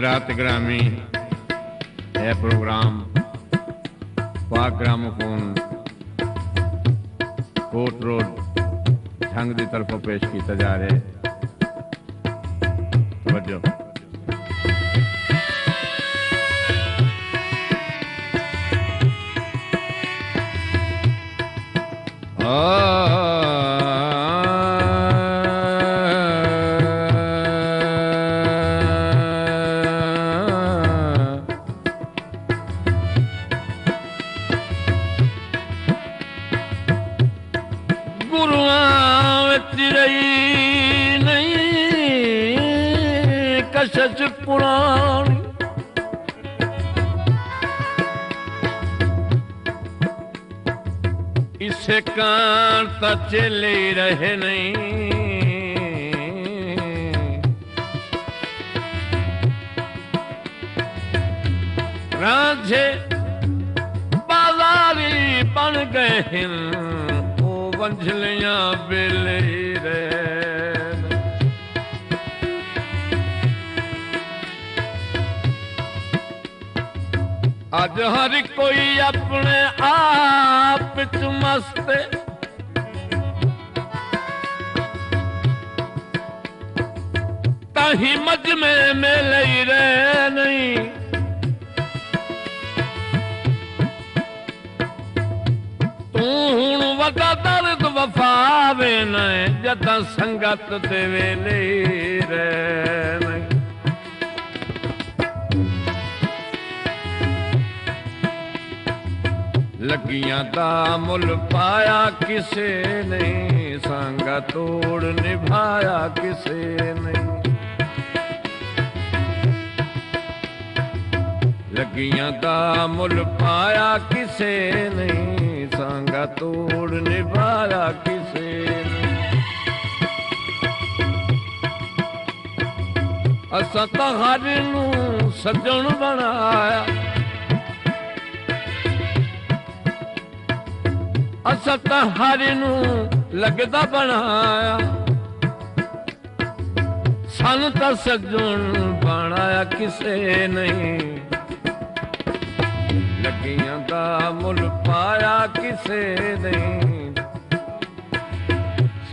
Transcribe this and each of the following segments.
रात ग्रामी यह प्रोग्राम पाक ग्रामोफोन कोट रोड झंग की तरफों पेश किया जा रहा है। तवज्जो। कशश पुरानी इसे कान ता चले रहे नहीं रांझे बाजारी बन गए हैं वो वंझलियां बेले रहे। अज हर कोई अपने आप च मस्त ताही मजमे में लई रहे नहीं तू हुण वदा दर्द वफावे न जदा संगत दे वेले रहे नहीं। लगियां दा मुल पाया किसे नहीं संगा तोड़ निभाया किसे नहीं। लगियां दा मुल पाया किसे नहीं संगा तोड़ निभाया किसे नहीं। असा तां हर नूं सजण बनाया असा तां हर नूं लगदा बनाया सन तां सजण बनाया किसे नहीं। लगियां दा मुल पाया किसे नहीं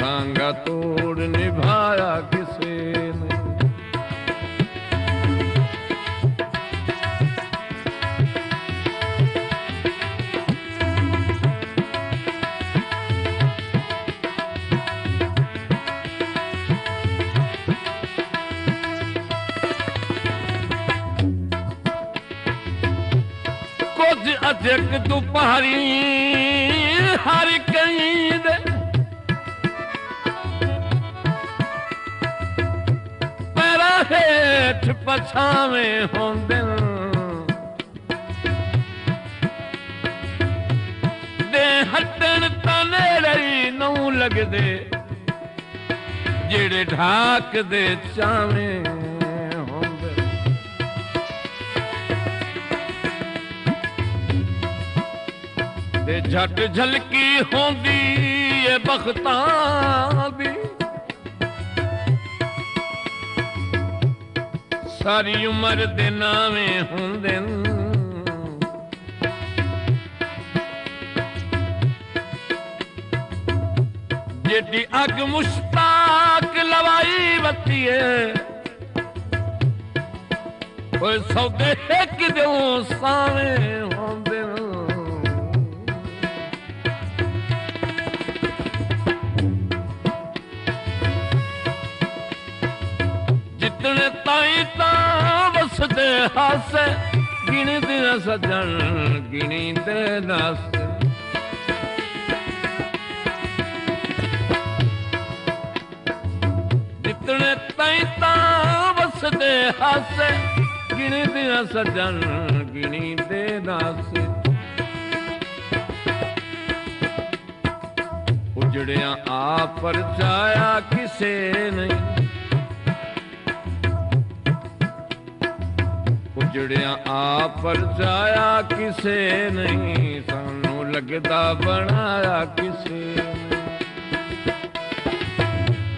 सांगा तोड़ निभाया किसे नहीं। अजक दुपहरी हर कहीं दे पैरा हेठ पछावे होंदे दे हटन तने रही नौ लगदे जेड़े ढाक दे चावे झट झलकी होंदी ए बख्तां दी सारी उम्र दे नावे होंदे जेडी अग मुश्ताक लवाई बत्ती है ओए सौदे एक दो सावे होंदे जितने ताई वसदे हासे गिनी दिन सजन गिनी दे दस जितने ताई वसदे हासे गिनी दिन सजन गिनी दे दस उजड़िया आप परचाया किसे नहीं उजड़िया आप परचाया किसे नहीं सानू लगदा बनाया किसे नहीं।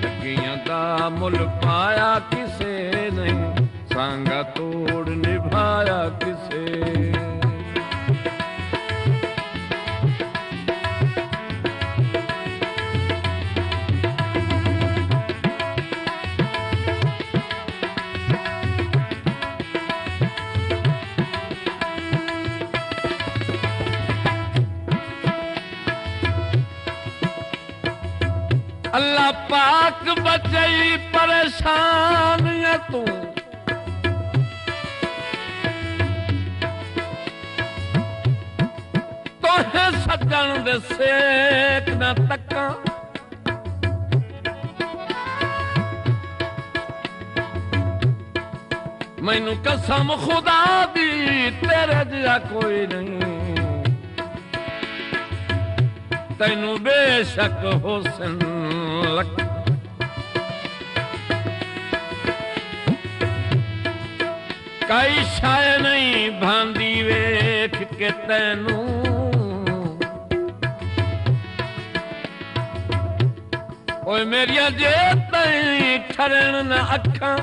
लगियां दा मुल पाया किसे नहीं सांगा तोड़ अल्लाह पाक बचई परेशान है तू तोहे सजन दे सेक न तका मैनू कसम खुदा दी तेरे जिहा कोई नहीं तैनू बेशक हुस्न लग कई शाय नहीं भांदी वेख के तैनू ओए मेरिया जे तई ठरन न अखां